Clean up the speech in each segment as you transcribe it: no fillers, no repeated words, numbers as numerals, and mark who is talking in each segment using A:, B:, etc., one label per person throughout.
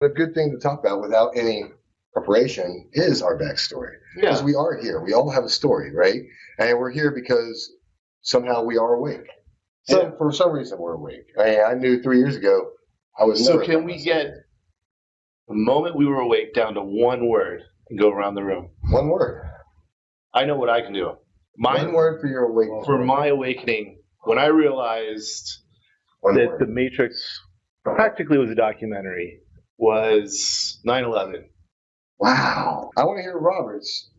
A: The good thing to talk about without any preparation is our backstory. Because we are here. We all have a story, right? And we're here because somehow we are awake. So for some reason we're awake. I knew 3 years ago I was
B: So
A: never
B: can we get the moment we were awake down to one word and go around the room?
A: One word.
B: I know what I can do.
A: One word for your awakening.
B: For my awakening, when I realized that The Matrix practically was a documentary, was 9/11.
A: Wow. I want to hear Robert's.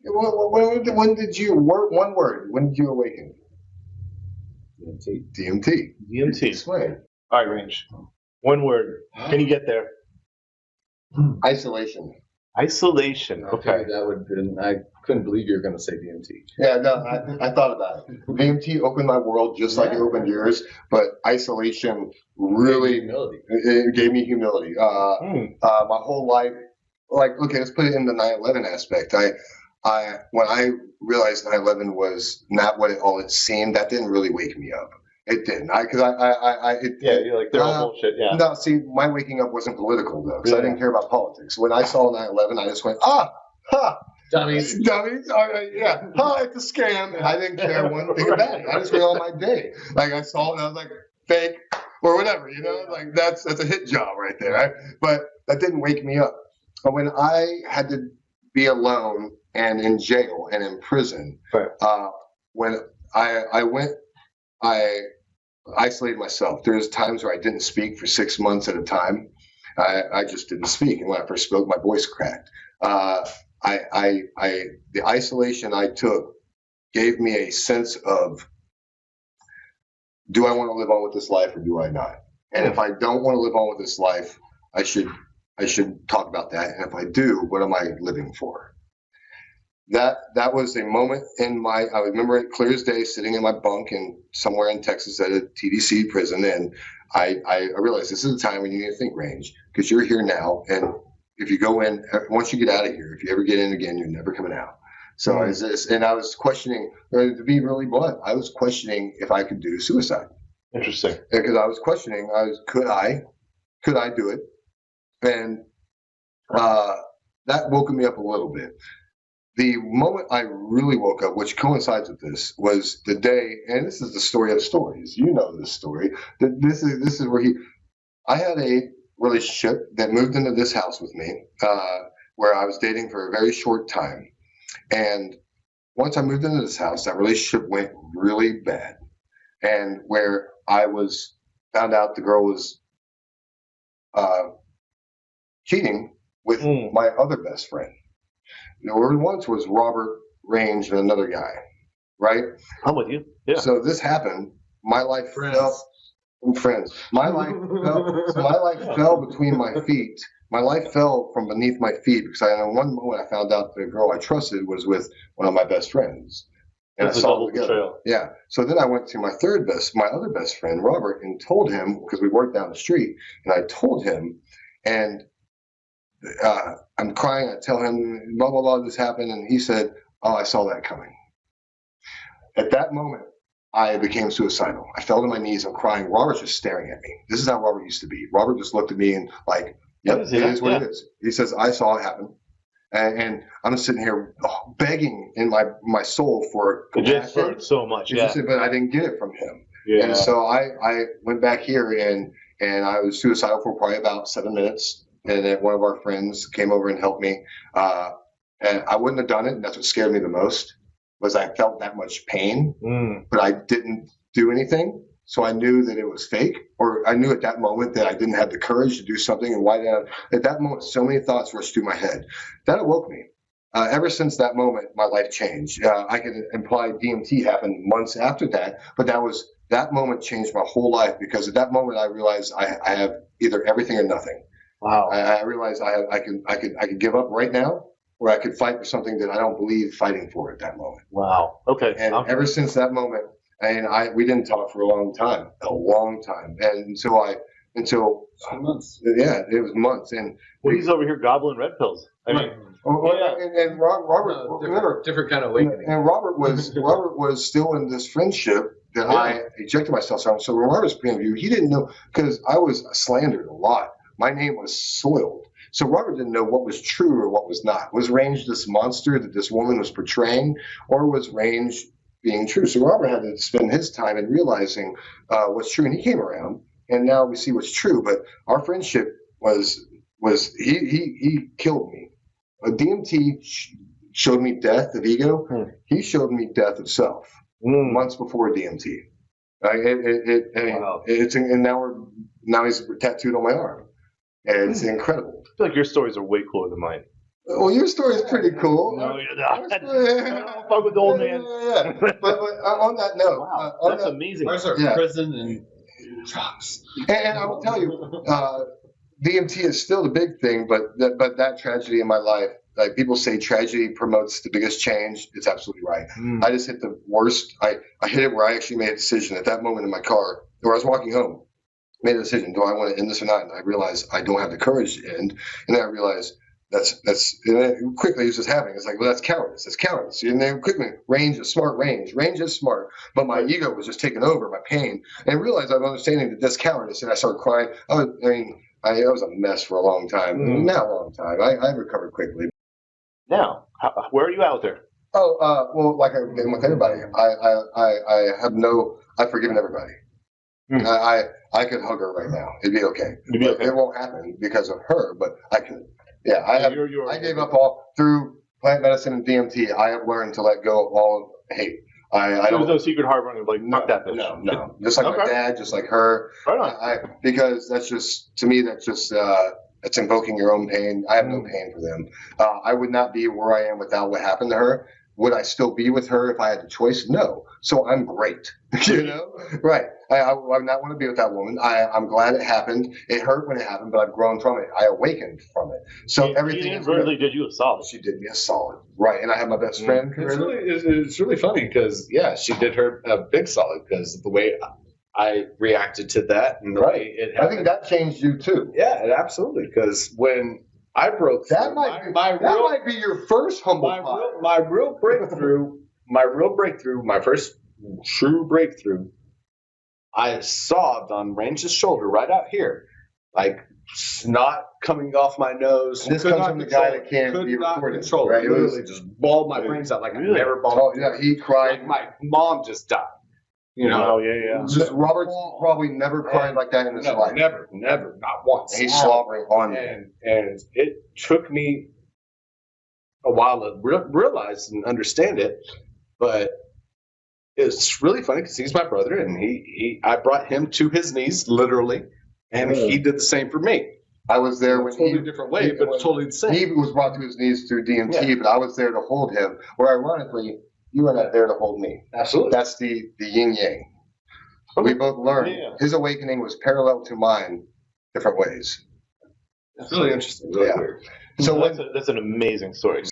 A: When did you one word? When did you awaken? DMT. Explain.
B: All right, Range. One word. Can you get there?
A: Isolation.
B: Isolation. Okay.
C: I couldn't believe you were going to say DMT.
A: Yeah, no, I thought about it. DMT opened my world just like it opened yours, but isolation really it gave me humility. My whole life, okay, let's put it in the 9/11 aspect. When I realized 9/11 was not what all it seemed, that didn't really wake me up. It didn't.
B: You're like, they're all bullshit. Yeah.
A: No, see, my waking up wasn't political though, because I didn't care about politics. When I saw 9/11, I just went, dummies. Yeah, it's a scam. And I didn't care one thing about it. I just went on my day. Like I saw it, and I was like, fake or whatever, like that's a hit job right there. Right? But that didn't wake me up. But when I had to be alone and in jail and in prison, when I isolated myself. There's times where I didn't speak for 6 months at a time. I just didn't speak, and when I first spoke, my voice cracked. The isolation I took gave me a sense of, do I want to live on with this life or do I not? And if I don't want to live on with this life, I should talk about that. And if I do, what am I living for? That was a moment I remember it clear as day, sitting in my bunk somewhere in Texas at a TDC prison. And I realized this is the time when you need to think, Range, because you're here now. And if you go in, once you get out of here, if you ever get in again, you're never coming out. So I was questioning, to be really blunt, I was questioning if I could do suicide.
B: Interesting.
A: Because I was questioning, could I do it? And that woke me up a little bit. The moment I really woke up, which coincides with this, was the day, and this is the story of stories. You know this story. This is where I had a relationship that moved into this house with me, where I was dating for a very short time. And once I moved into this house, that relationship went really bad. And where I found out the girl was cheating with my other best friend. Once was Robert, Range, and another guy, right?
B: I'm with you. Yeah.
A: So this happened. My life friends. My life fell between my feet. My life fell from beneath my feet because in one moment I found out the girl I trusted was with one of my best friends. And I saw them together. Yeah. So then I went to my other best friend, Robert, and told him, because we worked down the street, and I told him, and I'm crying. I tell him, blah, blah, blah, this happened. And he said, oh, I saw that coming. At that moment, I became suicidal. I fell to my knees. I'm crying. Robert's just staring at me. This is how Robert used to be. Robert just looked at me and like, yep, it is what it is. He says, I saw it happen. And I'm sitting here begging in my soul for compassion.
B: It just hurt so much. Yeah.
A: But I didn't get it from him.
B: Yeah.
A: And so I went back here and I was suicidal for probably about 7 minutes. And then one of our friends came over and helped me. And I wouldn't have done it. And that's what scared me the most, was I felt that much pain, but I didn't do anything. So I knew that it was fake, or I knew at that moment that I didn't have the courage to do something. And at that moment, so many thoughts rushed through my head. That awoke me. Ever since that moment, my life changed. I could imply DMT happened months after that, but that moment changed my whole life, because at that moment I realized I have either everything or nothing.
B: Wow.
A: I realized I could give up right now, or I could fight for something that I don't believe fighting for at that moment.
B: Wow. Okay.
A: And ever since that moment, we didn't talk for a long time, and until
C: months.
A: Yeah, it was months. And
B: he's over here gobbling red pills. I mean,
A: and Robert,
C: different kind of awakening.
A: And Robert was still in this friendship that I ejected myself from. So from Robert's point of view, he didn't know, because I was slandered a lot my name was soiled. So Robert didn't know what was true or what was not. Was Range this monster that this woman was portraying, or was Range being true? So Robert had to spend his time in realizing what's true, and he came around, and now we see what's true. But our friendship was he killed me. DMT showed me death of ego. He showed me death of self months before DMT.
B: Wow.
A: And now he's tattooed on my arm, and it's incredible.
B: I feel like your stories are way cooler than mine.
A: Well, your story is pretty cool.
B: No, you're not. Don't fuck with the old man.
A: Yeah. But on that note,
B: Wow,
A: on
B: that's
A: that,
B: amazing.
C: Where's our
A: Yeah.
C: prison and drugs?
A: and I will tell you, DMT is still the big thing, but that tragedy in my life, like people say tragedy promotes the biggest change. It's absolutely right. I just hit the worst. I hit it where I actually made a decision at that moment in my car, where I was walking home, made a decision. Do I want to end this or not? And I realized I don't have the courage to end. And then I realized that's and then quickly it was just happening. It's like, well, that's cowardice. That's cowardice. And then quickly, Range is smart. Range is smart. But my ego was just taking over, my pain. And I realized I'm understanding that that's cowardice. And I started crying. I was a mess for a long time. Not a long time. I recovered quickly.
B: Now, where are you out there?
A: Oh, well, like I've been with everybody. I've forgiven everybody. I could hug her right now. It'd be okay. It won't happen because of her, but I could. Yeah, I gave up all through plant medicine and DMT. I have learned to let go of all of hate.
B: There's no secret harboring, like, fuck that bitch.
A: No. Just like my dad, just like her.
B: Right on.
A: Because that's just, to me, that's just, it's invoking your own pain. I have no pain for them. I would not be where I am without what happened to her. Would I still be with her if I had the choice? No. So I'm great. You know? Right. I would not want to be with that woman. I'm glad it happened. It hurt when it happened, but I've grown from it. I awakened from it. So everything
B: inadvertently did you a solid.
A: She did me a solid. Right. And I have my best friend.
C: It's really funny because, yeah, she did her a big solid because of the way I reacted to that. And the way it happened.
A: I think that changed you too.
C: Yeah, it absolutely. Because when I broke through,
A: That might be your first humble pie.
C: my real breakthrough, my first true breakthrough, I sobbed on Range's shoulder right out here, like snot coming off my nose.
A: This comes from the guy that can't be recorded. Right?
C: It literally just bawled my brains out like I never bawled.
A: Oh yeah, he cried.
C: Like my mom just died. You
B: Oh,
C: know?
B: yeah.
A: Just Robert's probably never cried like that in his life.
C: Never, not once.
A: And he's slobbering on me.
C: And it took me a while to realize and understand it, but it's really funny because he's my brother, and I brought him to his knees literally, and he did the same for me.
A: I was there when
C: totally different way, but totally the same.
A: He was brought to his knees through DMT, but I was there to hold him. Where ironically, you were not there to hold me.
C: Absolutely.
A: That's the yin yang. We both learned.
B: Yeah.
A: His awakening was parallel to mine, different ways.
C: It's really interesting. Really weird.
A: So
B: that's an amazing story.